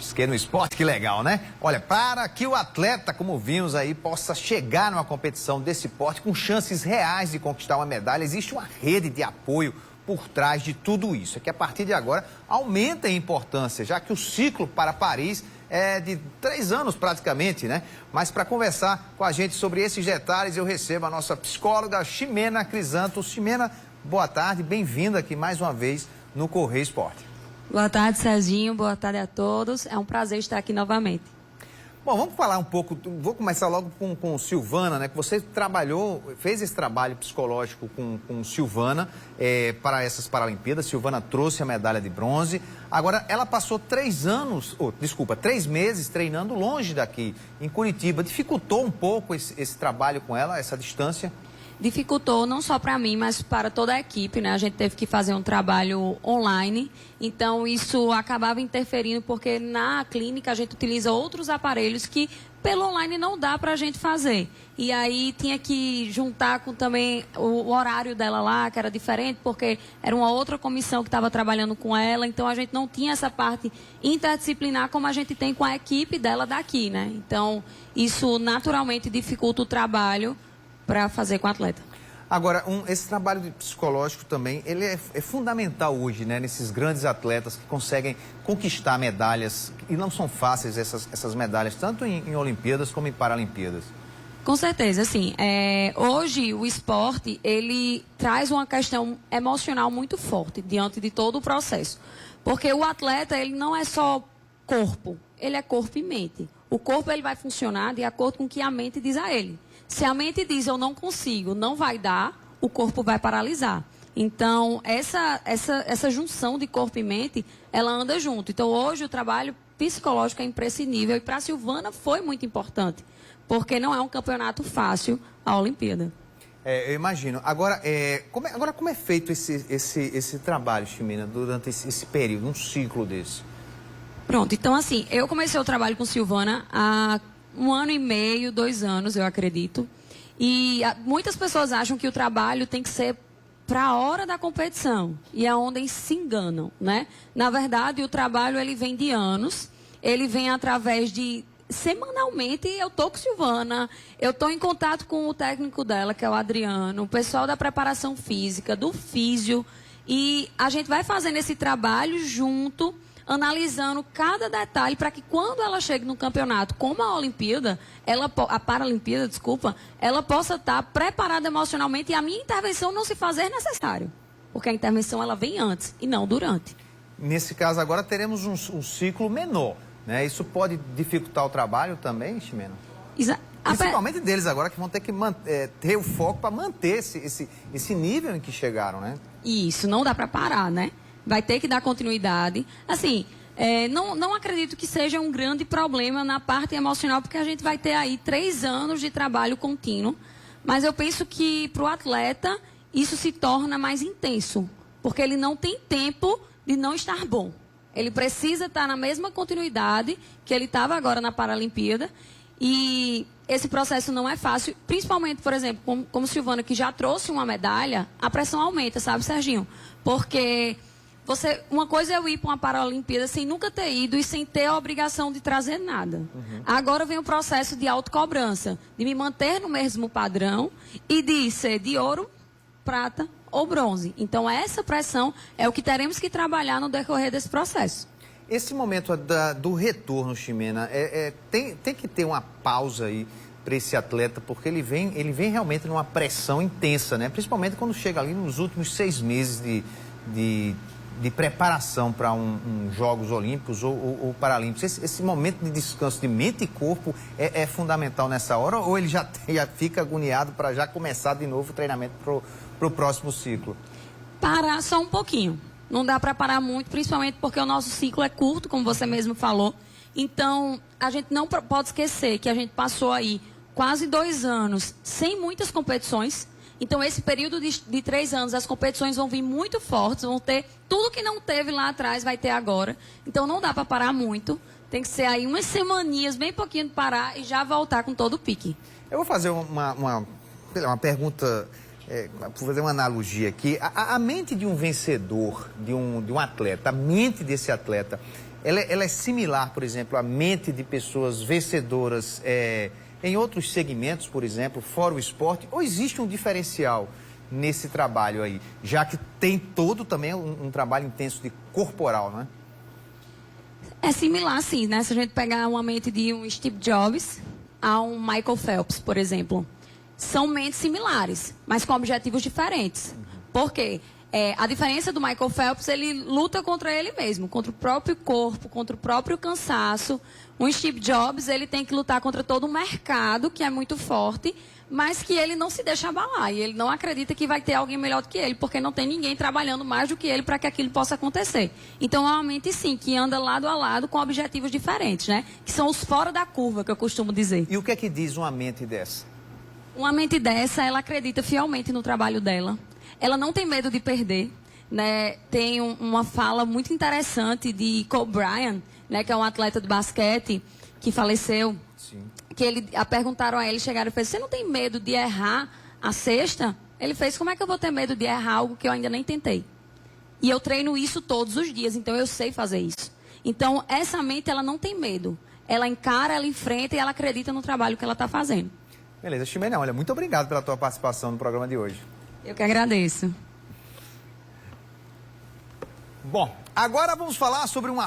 Diz que no esporte, que legal, né? Olha, para que o atleta, como vimos aí, possa chegar numa competição desse porte com chances reais de conquistar uma medalha, existe uma rede de apoio por trás de tudo isso. É que a partir de agora aumenta em importância, já que o ciclo para Paris é de 3 anos praticamente, né? Mas para conversar com a gente sobre esses detalhes, eu recebo a nossa psicóloga Ximena Crisanto. Ximena, boa tarde, bem-vinda aqui mais uma vez no Correio Esporte. Boa tarde, Serginho. Boa tarde a todos. É um prazer estar aqui novamente. Bom, vamos falar um pouco, vou começar logo com Silvana, né? Que você fez esse trabalho psicológico com Silvana para essas Paralimpíadas. Silvana trouxe a medalha de bronze. Agora, ela passou 3 meses treinando longe daqui, em Curitiba. Dificultou um pouco esse trabalho com ela, essa distância? Dificultou não só para mim, mas para toda a equipe, né? A gente teve que fazer um trabalho online, então isso acabava interferindo, porque na clínica a gente utiliza outros aparelhos que pelo online não dá para a gente fazer. E aí tinha que juntar com também o horário dela lá, que era diferente, porque era uma outra comissão que estava trabalhando com ela, então a gente não tinha essa parte interdisciplinar como a gente tem com a equipe dela daqui, né? Então isso naturalmente dificulta o trabalho para fazer com o atleta. Agora, esse trabalho psicológico também, ele é fundamental hoje, né? Nesses grandes atletas que conseguem conquistar medalhas, e não são fáceis essas medalhas, tanto em Olimpíadas como em Paralimpíadas. Com certeza, assim, hoje o esporte, ele traz uma questão emocional muito forte diante de todo o processo. Porque o atleta, ele não é só corpo, ele é corpo e mente. O corpo, ele vai funcionar de acordo com o que a mente diz a ele. Se a mente diz eu não consigo, não vai dar, o corpo vai paralisar. Então, essa junção de corpo e mente, ela anda junto. Então, hoje o trabalho psicológico é imprescindível e para a Silvana foi muito importante, porque não é um campeonato fácil a Olimpíada. Eu imagino. Agora, como é feito esse trabalho, Ximena, durante esse período, um ciclo desse? Pronto, então assim, eu comecei o trabalho com Silvana há 1 ano e meio, 2 anos, eu acredito. E muitas pessoas acham que o trabalho tem que ser para a hora da competição. E é onde eles se enganam, né? Na verdade, o trabalho ele vem de anos. Ele vem através de... Semanalmente, eu tô com Silvana, eu tô em contato com o técnico dela, que é o Adriano, o pessoal da preparação física, do físio. E a gente vai fazendo esse trabalho junto, analisando cada detalhe para que quando ela chegue no campeonato, como a Olimpíada, a Paralimpíada, desculpa, ela possa estar preparada emocionalmente e a minha intervenção não se fazer necessário. Porque a intervenção ela vem antes e não durante. Nesse caso agora teremos um ciclo menor, né? Isso pode dificultar o trabalho também, Ximena? Principalmente deles agora que vão ter que ter o foco para manter esse nível em que chegaram, né? Isso, não dá para parar, né? Vai ter que dar continuidade. Assim, não acredito que seja um grande problema na parte emocional, porque a gente vai ter aí 3 anos de trabalho contínuo. Mas eu penso que para o atleta isso se torna mais intenso, porque ele não tem tempo de não estar bom. Ele precisa estar na mesma continuidade que ele estava agora na Paralimpíada. E esse processo não é fácil, principalmente, por exemplo, como Silvana, que já trouxe uma medalha, a pressão aumenta, sabe, Serginho? Porque... uma coisa é eu ir para uma Paralimpíada sem nunca ter ido e sem ter a obrigação de trazer nada. Uhum. Agora vem o processo de autocobrança, de me manter no mesmo padrão e de ser de ouro, prata ou bronze. Então essa pressão é o que teremos que trabalhar no decorrer desse processo. Esse momento do retorno, Ximena, tem que ter uma pausa aí para esse atleta, porque ele vem realmente numa pressão intensa, né? Principalmente quando chega ali nos últimos 6 meses de preparação para Jogos Olímpicos ou Paralímpicos. Esse momento de descanso de mente e corpo é fundamental nessa hora, ou ele já fica agoniado para já começar de novo o treinamento para o próximo ciclo? Parar só um pouquinho. Não dá para parar muito, principalmente porque o nosso ciclo é curto, como você mesmo falou. Então, a gente não pode esquecer que a gente passou aí quase 2 anos sem muitas competições. Então, esse período de 3 anos, as competições vão vir muito fortes, vão ter tudo que não teve lá atrás, vai ter agora. Então, não dá para parar muito. Tem que ser aí umas semaninhas, bem pouquinho de parar e já voltar com todo o pique. Eu vou fazer uma pergunta Vou fazer uma analogia aqui, a mente de um vencedor, de um atleta, a mente desse atleta, ela é similar, por exemplo, à mente de pessoas vencedoras em outros segmentos, por exemplo, fora o esporte, ou existe um diferencial nesse trabalho aí, já que tem todo também um trabalho intenso de corporal, não é? É similar, sim, né? Se a gente pegar uma mente de um Steve Jobs a um Michael Phelps, por exemplo. São mentes similares, mas com objetivos diferentes. Por quê? A diferença do Michael Phelps, ele luta contra ele mesmo, contra o próprio corpo, contra o próprio cansaço. O Steve Jobs, ele tem que lutar contra todo o mercado, que é muito forte, mas que ele não se deixa abalar. E ele não acredita que vai ter alguém melhor do que ele, porque não tem ninguém trabalhando mais do que ele para que aquilo possa acontecer. Então, é uma mente, sim, que anda lado a lado com objetivos diferentes, né? Que são os fora da curva, que eu costumo dizer. E o que é que diz uma mente dessa? Uma mente dessa, ela acredita fielmente no trabalho dela. Ela não tem medo de perder, né? Tem uma fala muito interessante de Kobe Bryant, né? Que é um atleta de basquete que faleceu. Sim. Que perguntaram a ele, chegaram e fez: você não tem medo de errar a cesta? Ele fez: como é que eu vou ter medo de errar algo que eu ainda nem tentei? E eu treino isso todos os dias, então eu sei fazer isso. Então, essa mente, ela não tem medo. Ela encara, ela enfrenta e ela acredita no trabalho que ela está fazendo. Beleza, Ximena, olha, muito obrigado pela tua participação no programa de hoje. Eu que agradeço. Bom, agora vamos falar sobre uma